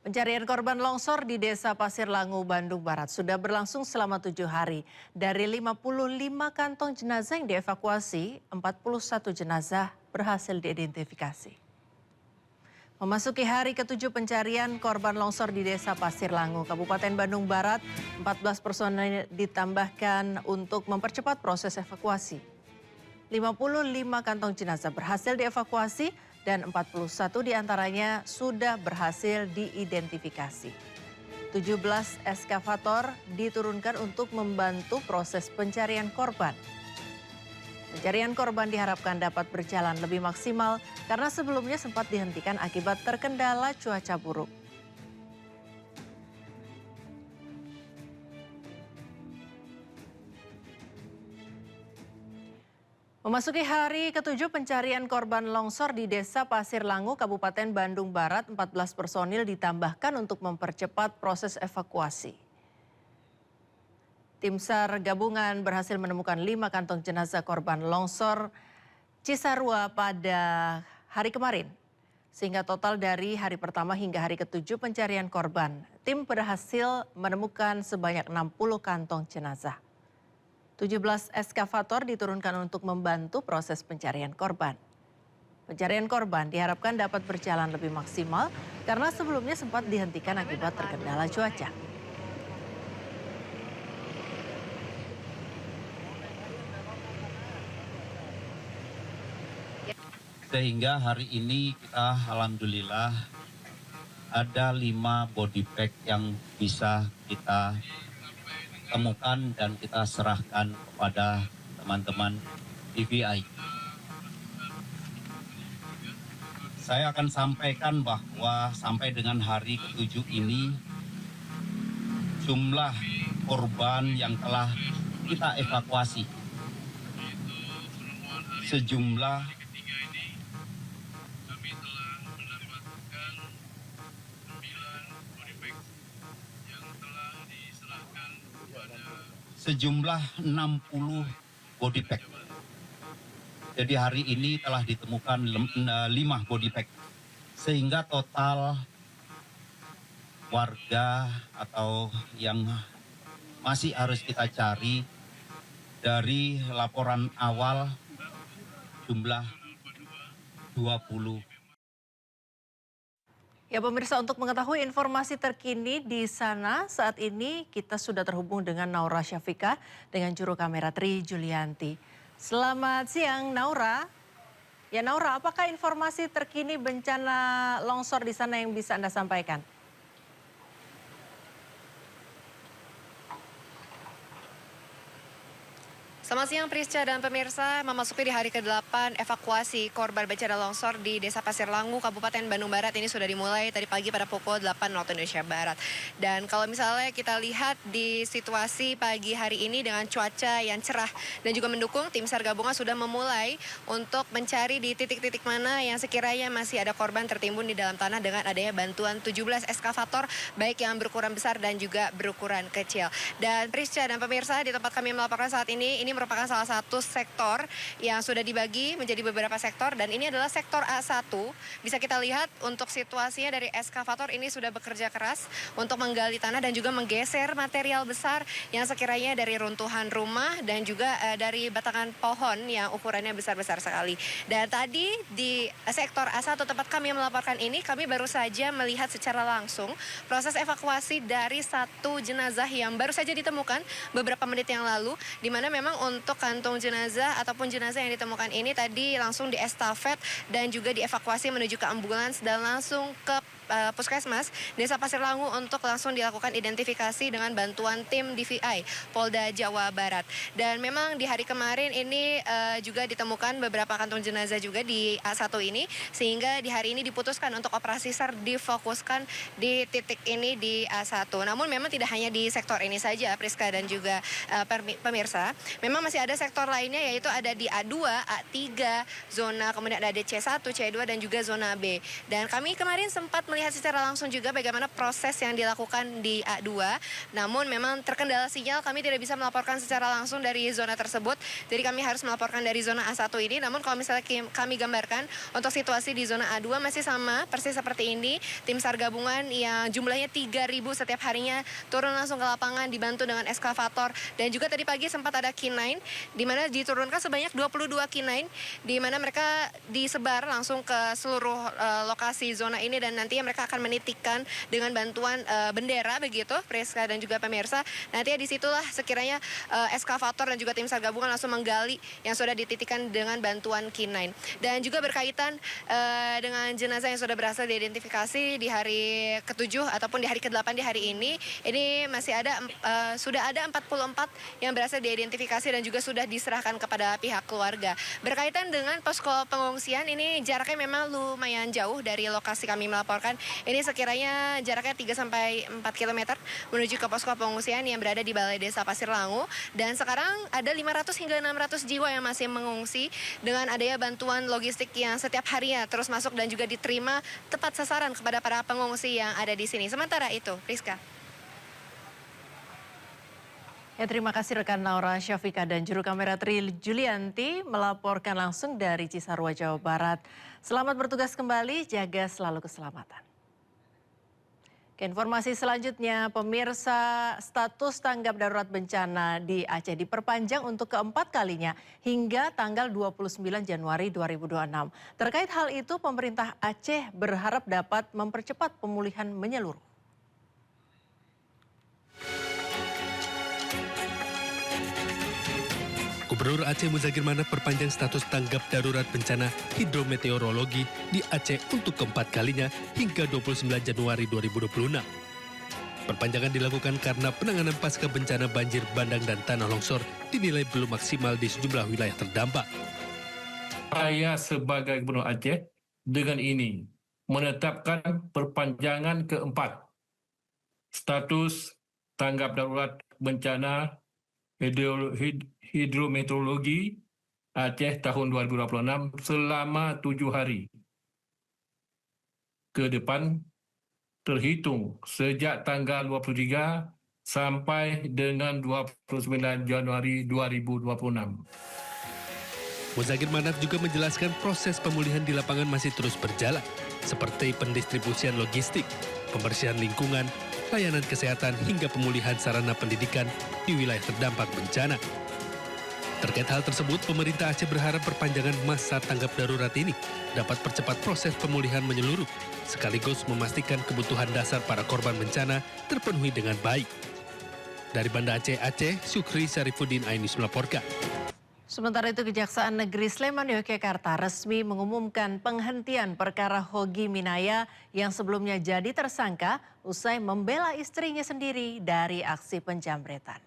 Pencarian korban longsor di Desa Pasir Langu, Bandung Barat sudah berlangsung selama 7 hari. Dari 55 kantong jenazah yang dievakuasi, 41 jenazah berhasil diidentifikasi. Memasuki hari ke-7 pencarian korban longsor di Desa Pasir Langu, Kabupaten Bandung Barat, 14 personel ditambahkan untuk mempercepat proses evakuasi. 55 kantong jenazah berhasil dievakuasi dan 41 diantaranya sudah berhasil diidentifikasi. 17 eskavator diturunkan untuk membantu proses pencarian korban. Pencarian korban diharapkan dapat berjalan lebih maksimal karena sebelumnya sempat dihentikan akibat terkendala cuaca buruk. Memasuki hari ke-7 pencarian korban longsor di Desa Pasir Langu, Kabupaten Bandung Barat, 14 personil ditambahkan untuk mempercepat proses evakuasi. Tim SAR gabungan berhasil menemukan 5 kantong jenazah korban longsor Cisarua pada hari kemarin. Sehingga total dari hari pertama hingga hari ke-7 pencarian korban, tim berhasil menemukan sebanyak 60 kantong jenazah. 17 eskavator diturunkan untuk membantu proses pencarian korban. Pencarian korban diharapkan dapat berjalan lebih maksimal karena sebelumnya sempat dihentikan akibat terkendala cuaca. Sehingga hari ini kita alhamdulillah ada 5 body bag yang bisa kita temukan dan kita serahkan kepada teman-teman DVI. Saya akan sampaikan bahwa sampai dengan hari ke-7 ini jumlah korban yang telah kita evakuasi sejumlah sejumlah 60 body bag. Jadi hari ini telah ditemukan 5 body bag. Sehingga total warga atau yang masih harus kita cari dari laporan awal jumlah 20. Ya pemirsa, untuk mengetahui informasi terkini di sana saat ini kita sudah terhubung dengan Naura Syafika dengan juru kamera Tri Julianti. Selamat siang Naura. Ya Naura, apakah informasi terkini bencana longsor di sana yang bisa Anda sampaikan? Selamat siang Prisca dan pemirsa, memasuki di hari ke-8 evakuasi korban bencana longsor di Desa Pasir Langu, Kabupaten Bandung Barat ini sudah dimulai tadi pagi pada pukul 8 waktu Indonesia Barat. Dan kalau misalnya kita lihat di situasi pagi hari ini dengan cuaca yang cerah dan juga mendukung, tim SAR gabungan sudah memulai untuk mencari di titik-titik mana yang sekiranya masih ada korban tertimbun di dalam tanah dengan adanya bantuan 17 eskavator baik yang berukuran besar dan juga berukuran kecil. Dan Prisca dan pemirsa, di tempat kami melaporkan saat ini merupakan salah satu sektor yang sudah dibagi menjadi beberapa sektor dan ini adalah sektor A1. Bisa kita lihat untuk situasinya dari eskavator ini sudah bekerja keras untuk menggali tanah dan juga menggeser material besar yang sekiranya dari runtuhan rumah dan juga dari batangan pohon yang ukurannya besar-besar sekali. Dan tadi di sektor A1 tempat kami melaporkan ini, kami baru saja melihat secara langsung proses evakuasi dari satu jenazah yang baru saja ditemukan beberapa menit yang lalu, di mana memang untuk kantung jenazah ataupun jenazah yang ditemukan ini tadi langsung diestafet dan juga dievakuasi menuju ke ambulans dan langsung ke Puskesmas Desa Pasir Langu untuk langsung dilakukan identifikasi dengan bantuan tim DVI Polda Jawa Barat. Dan memang di hari kemarin ini juga ditemukan beberapa kantong jenazah juga di A1 ini, sehingga di hari ini diputuskan untuk operasi SAR difokuskan di titik ini di A1. Namun memang tidak hanya di sektor ini saja, Priska dan juga pemirsa. Memang masih ada sektor lainnya, yaitu ada di A2, A3, zona, kemudian ada C1, C2 dan juga zona B. Dan kami kemarin sempat melihat secara langsung juga bagaimana proses yang dilakukan di A2. Namun memang terkendala sinyal, kami tidak bisa melaporkan secara langsung dari zona tersebut. Jadi kami harus melaporkan dari zona A1 ini. Namun kalau misalnya kami gambarkan untuk situasi di zona A2 masih sama persis seperti ini. Tim SAR gabungan yang jumlahnya 3.000 setiap harinya turun langsung ke lapangan dibantu dengan eskavator. Dan juga tadi pagi sempat ada K9 di mana diturunkan sebanyak 22 K9 di mana mereka disebar langsung ke seluruh lokasi zona ini dan nantinya mereka akan menitikkan dengan bantuan bendera begitu, Priska dan juga pemirsa. Nantinya disitulah sekiranya eskavator dan juga tim SAR gabungan langsung menggali yang sudah dititikkan dengan bantuan K9. Dan juga berkaitan dengan jenazah yang sudah berhasil diidentifikasi di hari ke-7 ataupun di hari ke-8 di hari ini masih ada sudah ada 44 yang berhasil diidentifikasi dan juga sudah diserahkan kepada pihak keluarga. Berkaitan dengan posko pengungsian ini jaraknya memang lumayan jauh dari lokasi kami melaporkan. Ini sekiranya jaraknya 3-4 km menuju ke posko pengungsian yang berada di Balai Desa Pasir Langu. Dan sekarang ada 500 hingga 600 jiwa yang masih mengungsi dengan adanya bantuan logistik yang setiap harinya terus masuk dan juga diterima tepat sasaran kepada para pengungsi yang ada di sini. Sementara itu, Rizka. Ya, terima kasih rekan Naura Syafika dan juru kamera Tri Julianti melaporkan langsung dari Cisarua, Jawa Barat. Selamat bertugas kembali, jaga selalu keselamatan. Ke informasi selanjutnya, pemirsa, status tanggap darurat bencana di Aceh diperpanjang untuk keempat kalinya hingga tanggal 29 Januari 2026. Terkait hal itu, pemerintah Aceh berharap dapat mempercepat pemulihan menyeluruh. Gubernur Aceh Muzakir Manaf perpanjang status tanggap darurat bencana hidrometeorologi di Aceh untuk keempat kalinya hingga 29 Januari 2026. Perpanjangan dilakukan karena penanganan pasca bencana banjir bandang dan tanah longsor dinilai belum maksimal di sejumlah wilayah terdampak. Saya sebagai Gubernur Aceh dengan ini menetapkan perpanjangan keempat status tanggap darurat bencana hidrometeorologi Aceh tahun 2026 selama 7 hari ke depan terhitung sejak tanggal 23 sampai dengan 29 Januari 2026. Muzakir Manaf juga menjelaskan proses pemulihan di lapangan masih terus berjalan, seperti pendistribusian logistik, pembersihan lingkungan, layanan kesehatan hingga pemulihan sarana pendidikan di wilayah terdampak bencana. Terkait hal tersebut, pemerintah Aceh berharap perpanjangan masa tanggap darurat ini dapat percepat proses pemulihan menyeluruh, sekaligus memastikan kebutuhan dasar para korban bencana terpenuhi dengan baik. Dari Banda Aceh, Syukri Syarifuddin Ainus melaporkan. Sementara itu, Kejaksaan Negeri Sleman, Yogyakarta resmi mengumumkan penghentian perkara Hogi Minaya yang sebelumnya jadi tersangka usai membela istrinya sendiri dari aksi penjamretan.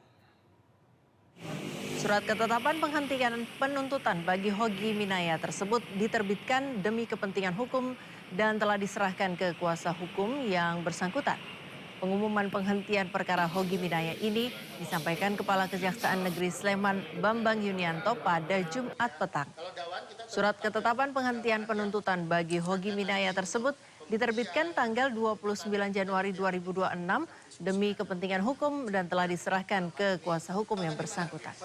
Surat ketetapan penghentian penuntutan bagi Hogi Minaya tersebut diterbitkan demi kepentingan hukum dan telah diserahkan ke kuasa hukum yang bersangkutan. Pengumuman penghentian perkara Hogi Minaya ini disampaikan Kepala Kejaksaan Negeri Sleman Bambang Yunianto pada Jumat petang. Surat ketetapan penghentian penuntutan bagi Hogi Minaya tersebut diterbitkan tanggal 29 Januari 2026 demi kepentingan hukum dan telah diserahkan ke kuasa hukum yang bersangkutan.